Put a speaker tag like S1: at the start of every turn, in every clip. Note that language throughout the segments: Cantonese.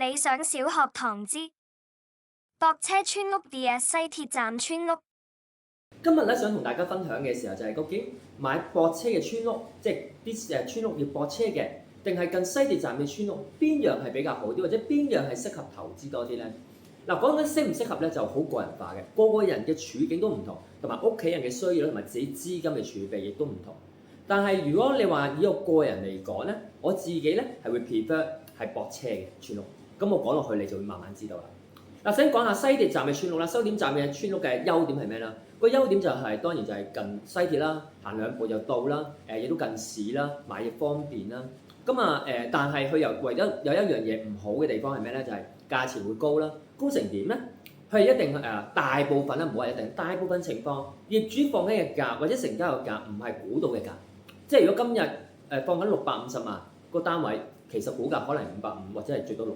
S1: 理想小學堂之駁車村屋 vs 西鐵站村屋。
S2: 今日咧想同大家分享嘅時候就係究竟買駁車嘅村屋，即係啲村屋要駁車嘅，定係近西鐵站嘅村屋，邊樣係比較好啲，或者邊樣係適合投資多啲咧？嗱，講緊適唔適合咧就好個人化嘅，個個人嘅處境都唔同，同埋屋企人嘅需要同埋自己資金嘅儲備亦都唔同。但係如果你話以我個人嚟講咧，我自己咧係會 prefer 係駁車嘅村屋。咁我講落去你就會慢慢知道啦。嗱，先講下西鐵站嘅村屋啦。西鐵站嘅村屋嘅優點係咩啦？個優點就係、當然就係近西鐵啦，行2步就到啦。亦都近市啦，買嘢方便啦。但係佢又唯一有一樣嘢唔好嘅地方係咩咧？就係、價錢會高啦。高成點咧？佢係一定大部分啦，唔好話一定，大部分情況業主放緊嘅價或者成交嘅價唔係估到嘅價。即係如果今日放緊650萬個單位，其實估價可能550或者係最多600。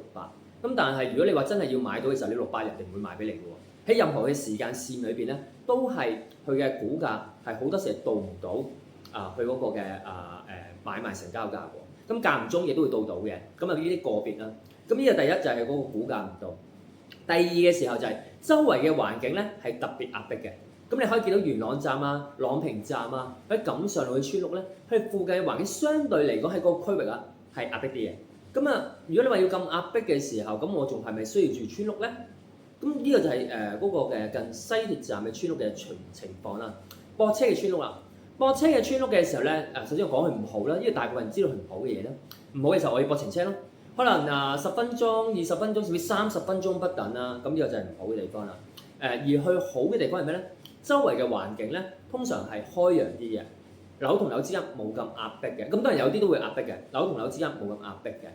S2: 咁但係如果你話真係要買到嘅時候，你600人定唔會賣俾你嘅喎。喺任何嘅時間線裏邊咧，都係佢嘅估價係好多時係到唔到佢嗰個嘅買賣成交價喎。咁間唔中亦都會到嘅。咁呢啲個別啦。咁呢個第一就係嗰個估價唔到。第二嘅時候就係、周圍嘅環境咧係特別壓迫嘅。咁你可以見到元朗站啊、朗屏站啊，喺錦上路嘅村屋咧，佢附近嘅環境相對嚟講喺嗰個區域啊係壓迫啲嘅。如果你話要咁壓迫嘅時候，咁我仲係咪需要住村屋咧？咁呢個就係嗰個嘅近西鐵站嘅村屋嘅情況啦。駁車嘅村屋啦，駁車嘅村屋嘅時候咧，首先我講佢唔好啦，因為大部分人知道佢唔好嘅嘢咧。唔好嘅時候我要駁程車咯，可能10分鐘、20分鐘甚至30分鐘不等啦。咁呢個就係唔好嘅地方啦。而佢好嘅地方係咩咧？周圍嘅環境咧，通常係開揚啲嘅，樓同樓之間冇咁壓迫嘅。咁當然有啲都會壓迫嘅，樓同樓之間冇咁壓迫嘅。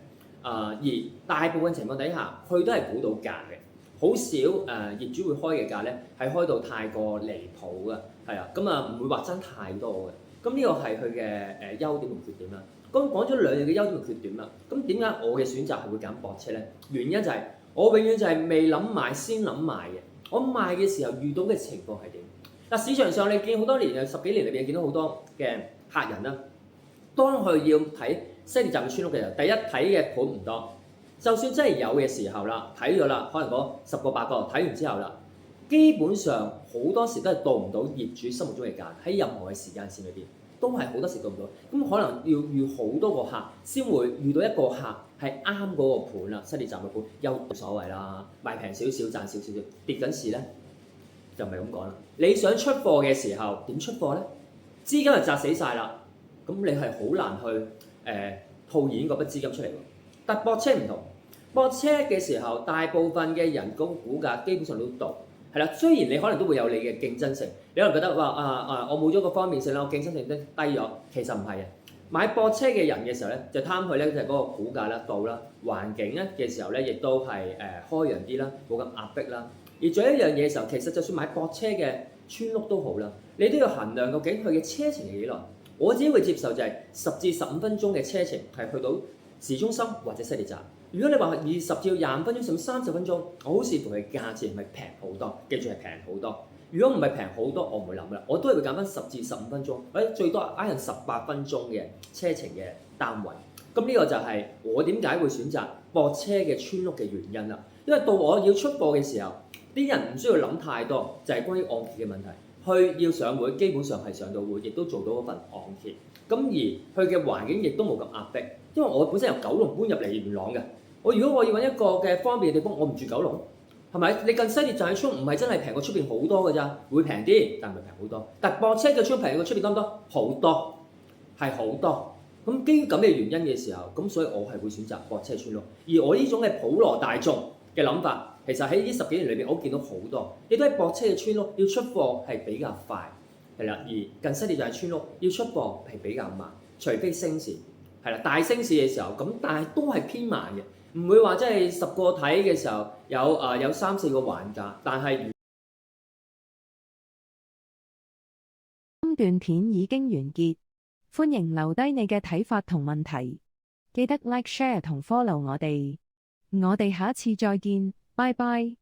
S2: 而大部分情況底下，佢都係估到價嘅，好少業主會開嘅價咧，係開到太過離譜嘅，係啊，唔會話爭太多嘅。咁呢個係佢嘅優點同缺點啦。咁講咗兩樣嘅優點同缺點啦，咁點解我嘅選擇係會揀駁車咧？原因就係、我永遠就係未諗買先諗賣嘅。我賣嘅時候遇到嘅情況係點？市場上你見好多年有10幾年裏邊見到好多嘅客人啦，當佢要睇西鐵站嘅村屋嘅時候，第一睇嘅盤唔多，就算真係有嘅時候啦，睇咗啦，可能嗰10個8個睇完之後啦，基本上好多時都係到唔到業主心目中嘅價，喺任何嘅時間線裏邊都係好多時到唔到，咁可能要遇好多個客先會遇到一個客係啱嗰個盤啦。西鐵站嘅盤又冇所謂啦，賣平少少賺少少，跌緊市咧就唔係咁講啦。你想出貨嘅時候點出貨咧？資金就砸死晒啦，咁你係好難去套現嗰筆資金出嚟喎。但駁車唔同，駁車嘅時候大部分嘅人工股價基本上都到，係啦。雖然你可能都會有你嘅競爭性，你可能覺得話我冇咗個方便性啦，我競爭性都低咗，其實唔係嘅。買駁車嘅人嘅時候咧，就貪佢咧就係嗰個股價啦到啦，環境咧嘅時候咧亦都係開揚啲啦，冇咁壓迫啦。而仲有一樣嘢嘅時候，其實就算買駁車嘅村屋都好啦，你都要衡量究竟佢嘅車程係幾耐。我自己會接受就係10至15分鐘嘅車程係去到市中心或者西鐵站。如果你話20至25分鐘甚至30分鐘，我好視乎佢價錢係咪平好多，記住係平好多。如果唔係平好多，我唔會諗啦，我都係會揀翻10至15分鐘，或者最多挨近18分鐘嘅車程嘅單位。咁呢個就係我點解會選擇駁車嘅村屋嘅原因啦。因為到我要出貨嘅時候，啲人唔需要諗太多，就係關於按揭嘅問題。佢要上會，基本上係上到會，亦都做到嗰份按揭。咁而佢嘅環境亦都冇咁壓迫，因為我本身由九龍搬入嚟元朗嘅。如果我要揾一個嘅方便嘅地方，我唔住九龍，係咪？你近西鐵站嘅村唔係真係平過出邊好多㗎咋，會平啲，但唔係平好多。但駁車嘅村平過出邊多唔多？好多，係好多。咁基於咁嘅原因嘅時候，咁所以我係會選擇駁車村咯。而我呢種嘅普羅大眾嘅諗法，其實喺呢10幾年裏邊，我見到好多，亦都係駁車嘅村屋要出貨係比較快，係啦。而近西鐵站嘅村屋要出貨係比較慢，除非升市，係啦，大升市嘅時候，咁但係都係偏慢嘅，唔會話即係10個睇嘅時候有3、4個還價，但係
S3: 今段片已經完結，歡迎留低你嘅睇法同問題，記得 Like、Share 同 Follow 我哋下次再見，拜拜。